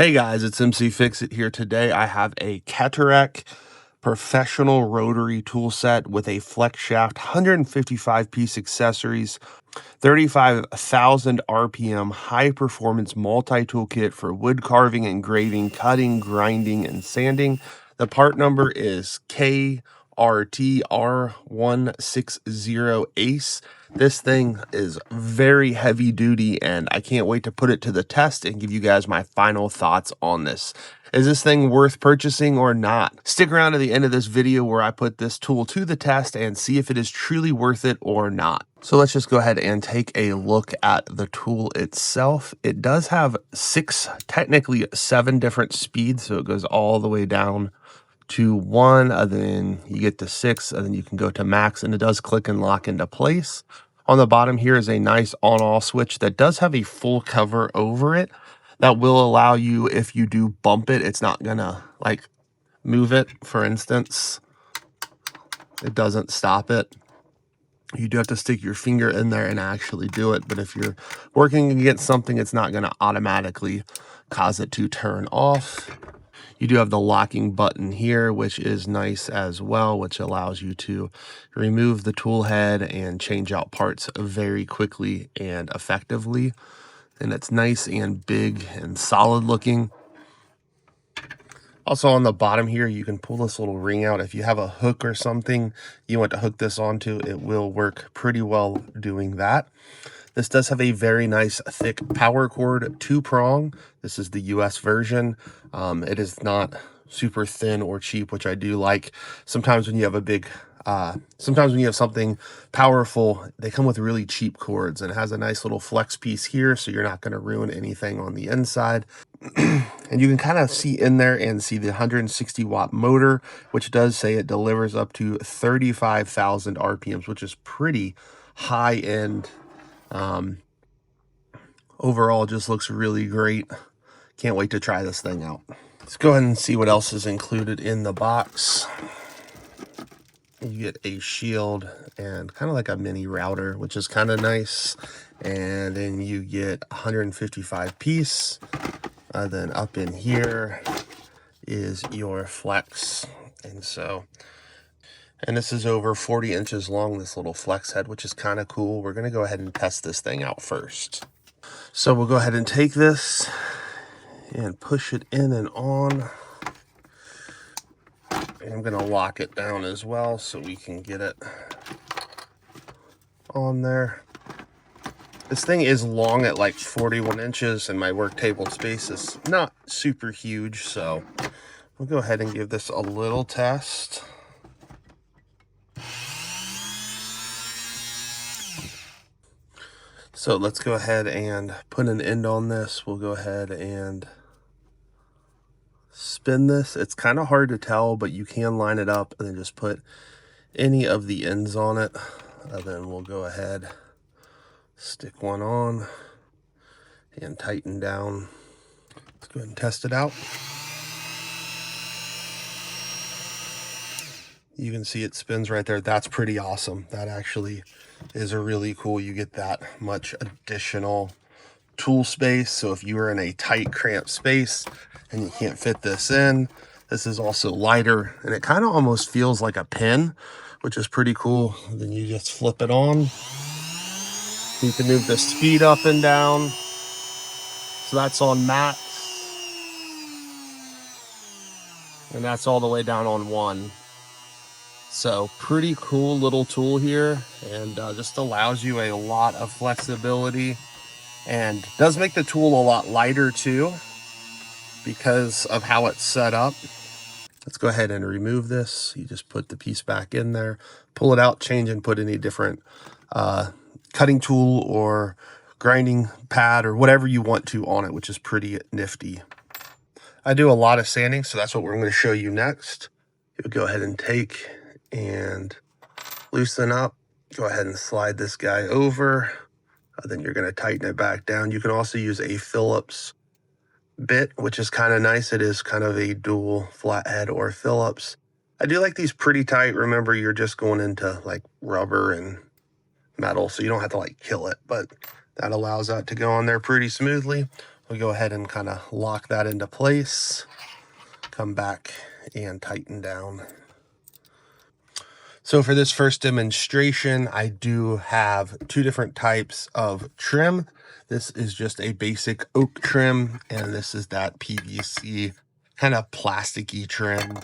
Hey guys, it's MC Fixit here. Today I have a Katerek Professional Rotary Tool set with a flexshaft, 155 piece accessories, 35,000 RPM high performance multi-tool kit for wood carving, engraving, cutting, grinding, and sanding. The part number is KRTR160 ACE. This thing is very heavy duty, and I can't wait to put it to the test and give you guys my final thoughts on this. Is this thing worth purchasing or not? Stick around to the end of this video where I put this tool to the test and see if it is truly worth it or not. So let's just go ahead and take a look at the tool itself. It does have technically 7 different speeds, so it goes all the way down to 1, and then you get to 6, and then you can go to max, and it does click and lock into place. On the bottom here is a nice on-off switch that does have a full cover over it that will allow you, if you do bump it, it's not gonna like move it. For instance, it doesn't stop it. You do have to stick your finger in there and actually do it, but if you're working against something, it's not gonna automatically cause it to turn off. You do have the locking button here, which is nice as well, which allows you to remove the tool head and change out parts very quickly and effectively. And it's nice and big and solid looking. Also on the bottom here, you can pull this little ring out. If you have a hook or something you want to hook this onto, it will work pretty well doing that. This does have a very nice thick power cord, 2-prong. This is the US version. It is not super thin or cheap, which I do like. Sometimes when you have sometimes when you have something powerful, they come with really cheap cords, and it has a nice little flex piece here, so you're not going to ruin anything on the inside. And you can kind of see in there and see the 160 watt motor, which does say it delivers up to 35,000 RPMs, which is pretty high end. Overall, just looks really great. Can't wait to try this thing out. Let's go ahead and see what else is included in the box. You get a shield and kind of like a mini router, which is kind of nice. And then you get 155 piece. Then up in here is your flex. And this is over 40 inches long, this little flex head, which is kind of cool. We're going to go ahead and test this thing out first. So we'll go ahead and take this and push it in and on. And I'm going to lock it down as well so we can get it on there. This thing is long at like 41 inches, and my work table space is not super huge. So we'll go ahead and give this a little test. So let's go ahead and put an end on this. We'll go ahead and spin this. It's kind of hard to tell, but you can line it up and then just put any of the ends on it. And then we'll go ahead, stick one on and tighten down. Let's go ahead and test it out. You can see it spins right there. That's pretty awesome. That actually is a really cool. You get that much additional tool space. So if you are in a tight, cramped space and you can't fit this in, this is also lighter, and it kind of almost feels like a pen, which is pretty cool. Then you just flip it on. You can move the speed up and down. So that's on max, and that's all the way down on 1. So pretty cool little tool here, and just allows you a lot of flexibility, and does make the tool a lot lighter too because of how it's set up. Let's go ahead and remove this. You just put the piece back in there, pull it out, change and put any different cutting tool or grinding pad or whatever you want to on it, which is pretty nifty. I do a lot of sanding, so that's what we're going to show you next. You'll go ahead and take and loosen up. Go ahead and slide this guy over. Then you're going to tighten it back down. You can also use a Phillips bit, which is kind of nice. It is kind of a dual flathead or Phillips. I do like these pretty tight. Remember, you're just going into like rubber and metal, so you don't have to like kill it, but that allows that to go on there pretty smoothly. we go ahead and kind of lock that into place, come back and tighten down. So for this first demonstration, I do have two different types of trim. This is just a basic oak trim, and this is that PVC kind of plasticky trim.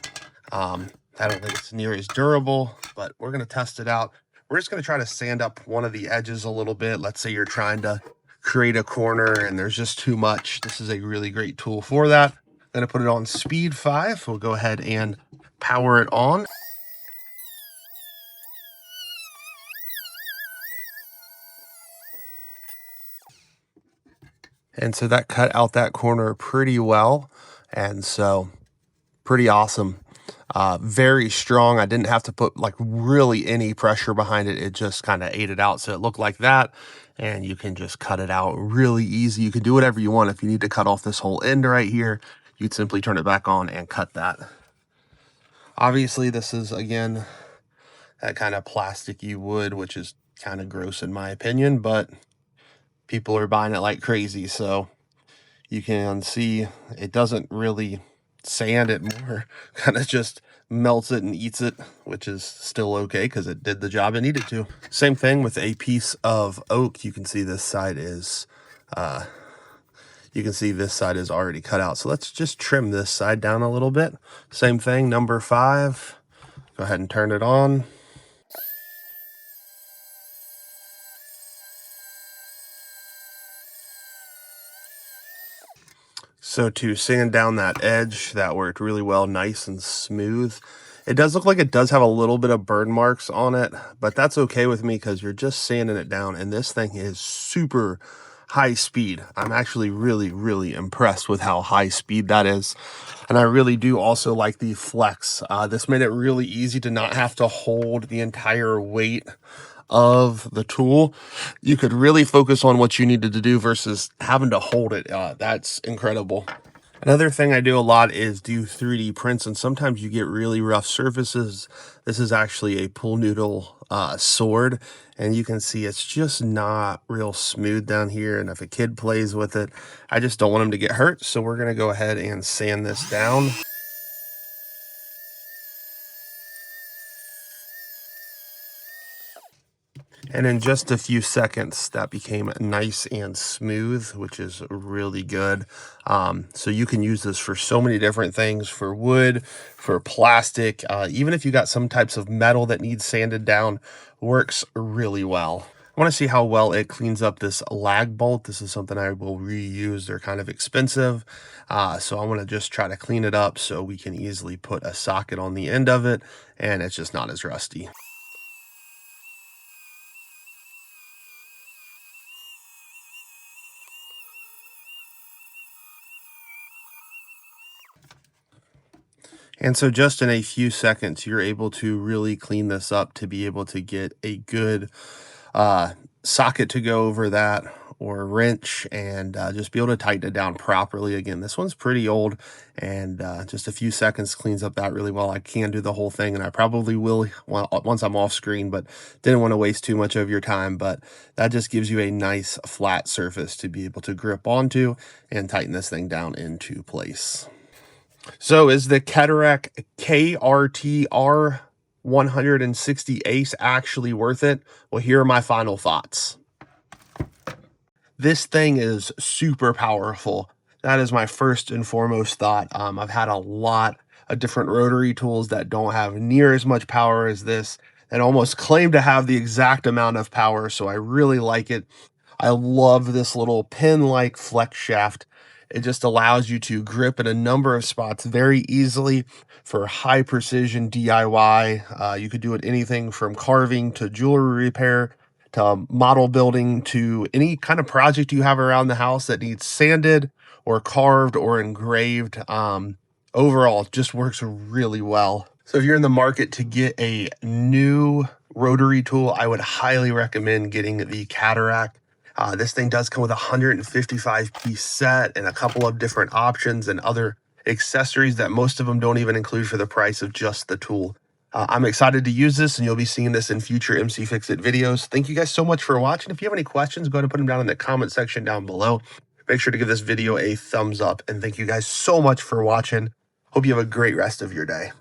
I don't think it's near as durable, but we're going to test it out. We're just going to try to sand up one of the edges a little bit. Let's say you're trying to create a corner and there's just too much. This is a really great tool for that. I'm going to put it on speed 5. We'll go ahead and power it on. And so that cut out that corner pretty well. And so pretty awesome. Very strong. I didn't have to put like really any pressure behind it. It just kind of ate it out. So it looked like that. And you can just cut it out really easy. You can do whatever you want. If you need to cut off this whole end right here, you'd simply turn it back on and cut that. Obviously, this is, again, that kind of plasticky wood, which is kind of gross in my opinion, but people are buying it like crazy. So you can see it doesn't really sand it, more kind of just melts it and eats it, which is still okay because it did the job it needed to. Same thing with a piece of oak. You can see this side is already cut out. So let's just trim this side down a little bit. Same thing, number 5. Go ahead and turn it on. So to sand down that edge, that worked really well, nice and smooth. It does look like it does have a little bit of burn marks on it, but that's okay with me because you're just sanding it down, and this thing is super high speed. I'm actually really, really impressed with how high speed that is. And I really do also like the flex. This made it really easy to not have to hold the entire weight of the tool. You could really focus on what you needed to do versus having to hold it. That's incredible. Another thing I do a lot is do 3D prints, and sometimes you get really rough surfaces. This is actually a pool noodle sword, and you can see it's just not real smooth down here, and if a kid plays with it, I just don't want him to get hurt, so we're going to go ahead and sand this down. And in just a few seconds, that became nice and smooth, which is really good. So you can use this for so many different things, for wood, for plastic, even if you got some types of metal that needs sanded down, works really well. I want to see how well it cleans up this lag bolt. This is something I will reuse. They're kind of expensive. So I want to just try to clean it up so we can easily put a socket on the end of it, and it's just not as rusty. And so just in a few seconds, you're able to really clean this up to be able to get a good socket to go over that, or wrench, and just be able to tighten it down properly. Again, this one's pretty old, and just a few seconds cleans up that really well. I can do the whole thing, and I probably will once I'm off screen, but didn't want to waste too much of your time. But that just gives you a nice flat surface to be able to grip onto and tighten this thing down into place. So is the Keterek KRTR 160 Ace actually worth it? Well, here are my final thoughts. This thing is super powerful. That is my first and foremost thought. I've had a lot of different rotary tools that don't have near as much power as this, and almost claim to have the exact amount of power, so I really like it. I love this little pin-like flex shaft. It just allows you to grip in a number of spots very easily for high precision DIY. You could do it anything from carving to jewelry repair to model building to any kind of project you have around the house that needs sanded or carved or engraved. Overall, it just works really well. So if you're in the market to get a new rotary tool, I would highly recommend getting the Katerek. This thing does come with a 155-piece set and a couple of different options and other accessories that most of them don't even include for the price of just the tool. I'm excited to use this, and you'll be seeing this in future MC Fixit videos. Thank you guys so much for watching. If you have any questions, go ahead and put them down in the comment section down below. make sure to give this video a thumbs up. And thank you guys so much for watching. Hope you have a great rest of your day.